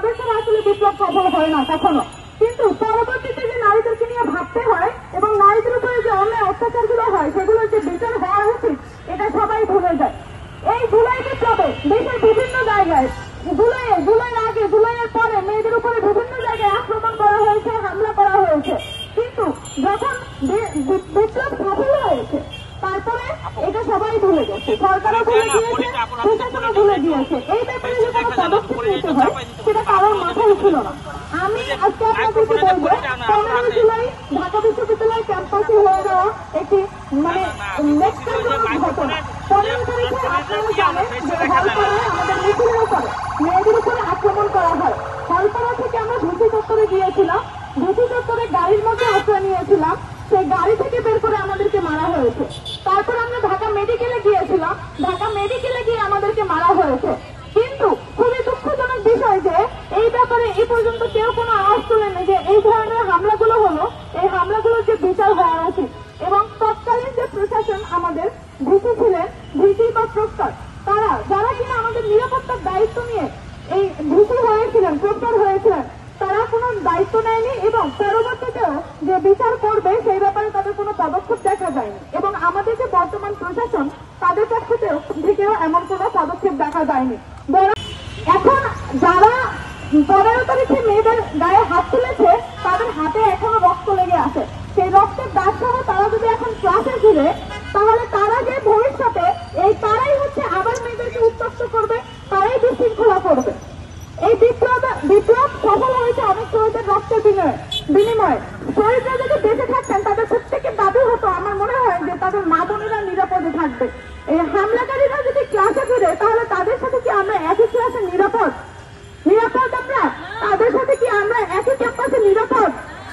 তাদের ছাড়া আসলে বিপ্লব সফল হয় না কখনো। কিন্তু পরবর্তীতে যে নারীদেরকে নিয়ে ভাবতে হয় এবং নারীদের উপরে যে অন্যায় অত্যাচারগুলো হয় সেগুলোর যে বিচার হওয়া উচিত এটা সবাই ভুলে যায়। এই জুলাই বিপ্লবে দেশের বিভিন্ন জায়গায় জুলাইয়ের আগে জুলাইয়ের পরে মেয়েদের উপরে বিভিন্ন জায়গায় আক্রমণ করা হয়েছে, হামলা করা হয়েছে। কিন্তু যখন বিপ্লব সফল হয়েছে তারপরে এটা সবাই ভুলে গেছে, সরকারও ভুলে গিয়েছে, প্রশাসনও ভুলে গিয়েছে। এই ব্যাপারে যে কোনো পদক্ষেপ নিতে হয় সেটা কারোর মাথায় ছিল না। আমি আজকে আপনাদেরকে বলবো 15 জুলাই ঢাকা বিশ্ববিদ্যালয় ক্যাম্পাসে হয়ে যাওয়া একটি ঘটনা। 15 তারিখে আপনারা জানেন যে হলপাড়ায় আমাদের মিছিলের উপরে মেয়েদের উপরে আক্রমণ করা হয়। হলপাড়া থেকে আমরা ভিসি চত্বরে গিয়েছিলাম, ভিসি চত্বরে গাড়ির মধ্যে আশ্রয় নিয়েছিলাম, সেই গাড়ি থেকে বের করে আমাদেরকে মারা হয়েছে। তারপর আমরা ঢাকা মেডিকেলে গিয়েছিলাম, ঢাকা মেডিকেলে গিয়ে আমাদেরকে মারা হয়েছে। কিন্তু খুবই দুঃখজনক বিষয় যে এই ব্যাপারে এই পর্যন্ত কেউ কোনো আওয়াজ তোলেনি যে এই ধরনের হামলাগুলো হলো, এই হামলাগুলোর যে বিচার হওয়া উচিত। এবং তৎকালীন যে প্রশাসন আমাদের ভিসি ছিলেন, ভিসি বা প্রক্টর, তারা যারা কিনা আমাদের নিরাপত্তার দায়িত্ব নিয়ে এই ভিসি হয়েছিলেন, প্রক্টর হয়েছিলেন, তারা কোনো দায়িত্ব নেয়নি এবং পরবর্তীতেও যে বিচার করবে সেই ব্যাপারে তাদের কোনো পদক্ষেপ দেখা যায়নি। এবং আমাদের যে বর্তমান প্রশাসন তাদের কাছ থেকেও এমন কোনো পদক্ষেপ দেখা যায়নি। এখন যারা 15 তারিখে মেয়েদের গায়ে হাত তুলেছে তাদের হাতে এখনো রক্ত লেগে আছে। সেই রক্তের দাগ সহ তারা যদি এখন ক্লাসে ফিরে তাহলে তারা যে ভবিষ্যতে তারাই হচ্ছে আবার মেয়েদেরকে উত্তপ্ত করবে, তারাই বিশৃঙ্খলা করবে। এই বিপ্লব সফল হয়েছে অনেক শহীদের রক্তের বিনিময়ে। শহীদরা যদি বেঁচে থাকতেন তাদের প্রত্যেকের দাবি হতো, আমার মনে হয় যে তাদের মা বোনেরা নিরাপদে থাকবে। এই হামলাকারীরা যদি ক্লাসে ফিরে তাহলে তাদের সাথে কি আমরা একই ক্লাসে নিরাপদ আমরা? তাদের সাথে কি আমরা একই ক্যাম্পাসে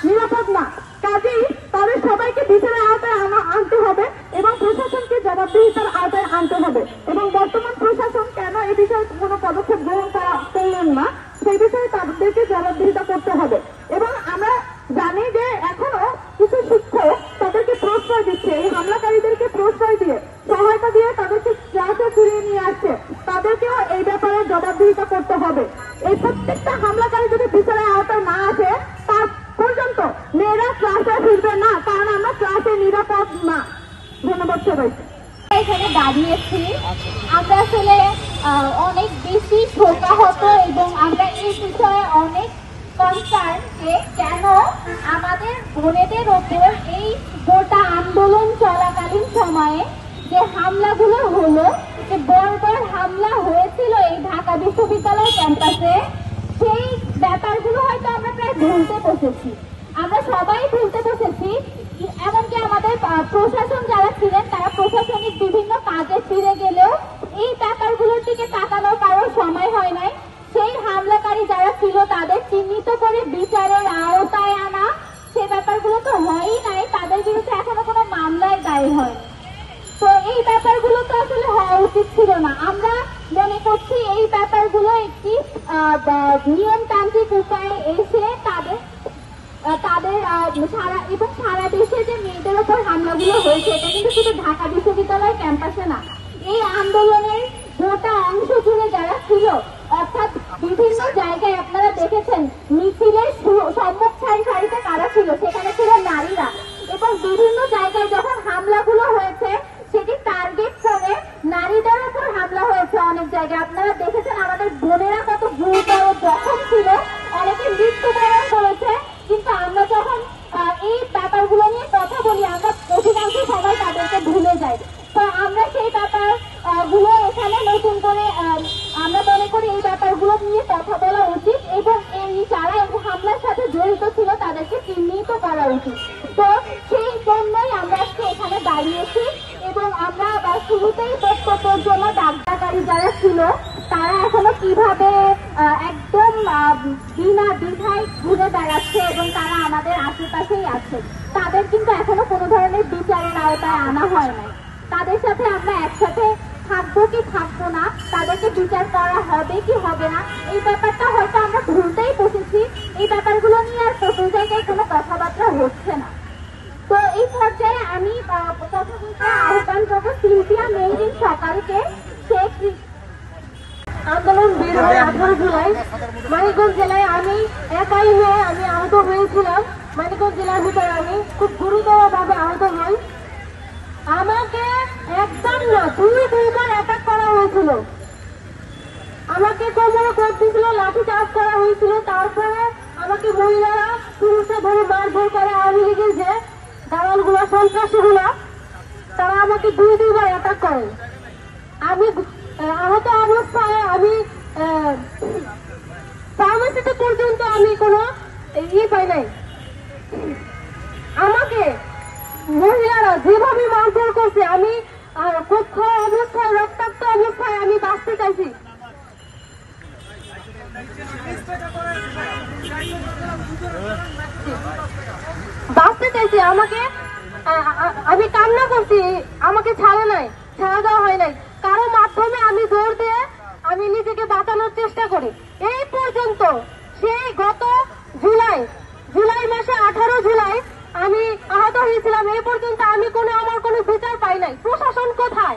নিরাপদ না? কাজেই তাদের সবাইকে বিচারের আওতায় আনতে হবে এবং প্রশাসনকে জবাবদিহিতার আওতায় আনতে হবে। এবং বর্তমান প্রশাসন কেন এই বিষয়ে কোনো পদক্ষেপ গ্রহণ করলেন না সেই বিষয়ে তাদেরকে জবাবদিহিতা করতে হবে। এবং আমরা জানি যে এখনো কিছু শিক্ষক তাদেরকে প্রশ্রয় দিচ্ছে, এই হামলাকারীদেরকে প্রশ্রয় দিয়ে সহায়তা দিয়ে তাদেরকে ক্লাসে ফিরিয়ে নিয়ে আসছে। তাদেরকেও এই ব্যাপারে জবাবদিহিতা করতে হবে। এই প্রত্যেকটা হামলাকারী যদি বিচারের আওতায় না আসে তার পর্যন্ত মেয়েরা ক্লাসে ফিরবে না, কারণ আমরা ক্লাসে নিরাপদ না। ধন্যবাদ সবাইকে। এখানে দাঁড়িয়েছি আমরা আসলে অনেক বেশি শোকাহত এবং আমরা এই বিষয়ে অনেক কনসার্ন যে কেন আমাদের বোনেদের ওপর এই গোটা আন্দোলন চলাকালীন সময়ে যে হামলাগুলো হলো, যে বড় হামলা হয়েছিল এই ঢাকা বিশ্ববিদ্যালয় ক্যাম্পাসে, সেই ব্যাপারগুলো হয়তো আমরা প্রায় ভুলতে বসেছি। আমরা সবাই ভুলতে বসেছি, এমনকি আমাদের প্রশাসন যারা ছিলেন তারা প্রশাসনিক বিভিন্ন কাজে ফিরে গেলেও এই ব্যাপারগুলোর দিকে তাকানোর কারোর সময় হয় নাই। সেই হামলাকারী যারা ছিল তাদের চিহ্নিত করে বিচারের আওতায় আনা, সেই ব্যাপারগুলো তো হয়ই নাই। তাদের বিরুদ্ধে এখনো কোনো মামলায় দায়ের হয়নি। তো এই ব্যাপারগুলো তো আসলে হওয়া উচিত ছিল না। আমরা মনে করছি এই ব্যাপারগুলো একটি নিয়মতান্ত্রিক উপায়ে এসে তাদের সারা দেশে যে মেয়েদের ওপর হামলাগুলো হয়েছে এটা কিন্তু শুধু ঢাকা বিশ্ববিদ্যালয় ক্যাম্পাসে না, এই আন্দোলনের গোটা অংশ জুড়ে যারা ছিল, অর্থাৎ বিভিন্ন জায়গায় আপনারা দেখেছেন মিছিলের সম্মুখ সারিতে কারা ছিল, সেখানে ছিল নারীরা। এবং বিভিন্ন জায়গায় যখন হামলাগুলো হয়েছে সেটি টার্গেট করে নারীদের উপর হামলা হয়েছে। অনেক জায়গায় আপনারা দেখেছেন আমাদের বোনেরা কত গুরুতর জখম ছিল, অনেকে মৃত্যুবরণ করেছে। কিন্তু আমরা যখন এই ব্যাপারগুলো নিয়ে কথা বলি আমরা অধিকাংশ সময় তাদেরকে ভুলে যাই। তো আমরা সেই ব্যাপারগুলো এখানে নতুন করে আমরা মনে করি এই ব্যাপারগুলো নিয়ে কথা বলা উচিত এবং এই যারা এই হামলার সাথে জড়িত ছিল তাদেরকে চিহ্নিত করা উচিত। তো সেই জন্যই আমরা আজকে এখানে দাঁড়িয়েছি এবং আমরা শুরুতেই বক্তব্যের জন্য ডাকারি যারা ছিল তারা এখনো কিভাবে একদম বিনা দ্বিধায় ঘুরে বেড়াচ্ছে এবং তারা আমাদের আশেপাশেই আছে, তাদের কিন্তু এখনো কোনো ধরনের বিচারের আওতায় আনা হয় নাই। তাদের সাথে আমরা একসাথে থাকবো কি থাকবো না, তাদেরকে বিচার করা হবে কি হবে না, এই ব্যাপারটা হয়তো আমরা ভুলতেই বসেছি। এই ব্যাপারগুলো নিয়ে আর প্রথম জায়গায় কোনো কথাবার্তা হচ্ছে না। তো এই পর্যায়ে আমি কথা বলতে আহ্বান করবো সিনথিয়া মেরিন সকালকে। আন্দোলন বের হয় 18 জুলাই। মানিকগঞ্জ জেলায় আমি একাই মেয়ে, আমি আহত হয়েছিলাম। মানিকগঞ্জ জেলার ভিতরে আমি খুব গুরুতর ভাবে আহত হই। আমাকে একদম না দুইবার অ্যাটাক করা হয়েছিল। আমাকে কোমরে কোপ দিয়েছিল, লাঠি চার্জ করা হয়েছিল। তারপরে আমাকে মহিলারা পুরুষরা ধরে মারধর করে। আওয়ামী লীগের যে দালালগুলো, সন্ত্রাসীগুলা, তারা আমাকে দুইবার অ্যাটাক করে। আমি আহত অবস্থায় আমি ফার্মেসিতে পর্যন্ত আমি কোনো পাই নাই। আমাকে মহিলারা যেভাবে মারধর করছে, আমি খুব খারাপ অবস্থায়, রক্তাক্ত অবস্থায় আমি বাঁচতে চাইছি। আমাকে আমি কান্না করছি, আমাকে ছাড়ে নাই, ছাড়া দেওয়া হয় নাই। কারো মাধ্যমে আমি জোর দিয়ে আমি নিজেকে বাঁচানোর চেষ্টা করি। এই পর্যন্ত সেই গত জুলাই মাসে 18 জুলাই আমি আহত হয়েছিলাম। এই পর্যন্ত আমি আমার কোনো বিচার পাই নাই। প্রশাসন কোথায়?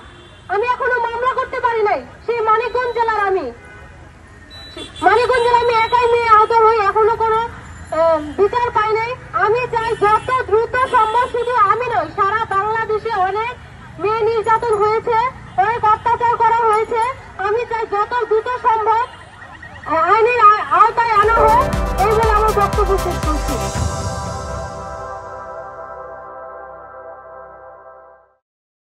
আমি এখনো মামলা করতে পারি নাই। সেই মানিকগঞ্জ জেলার আমি একাই মেয়ে আহত হই, এখনো কোনো বিচার পাই নাই। আমি চাই যত দ্রুত সম্ভব, শুধু আমি নয়, সারা বাংলাদেশে অনেক মেয়ে নির্যাতন হয়েছে, অনেক অত্যাচার করা হয়েছে। আমি চাই যত দ্রুত সম্ভব আইনের আওতায় আনা হোক। এই বলে আমার বক্তব্য শেষ করছি।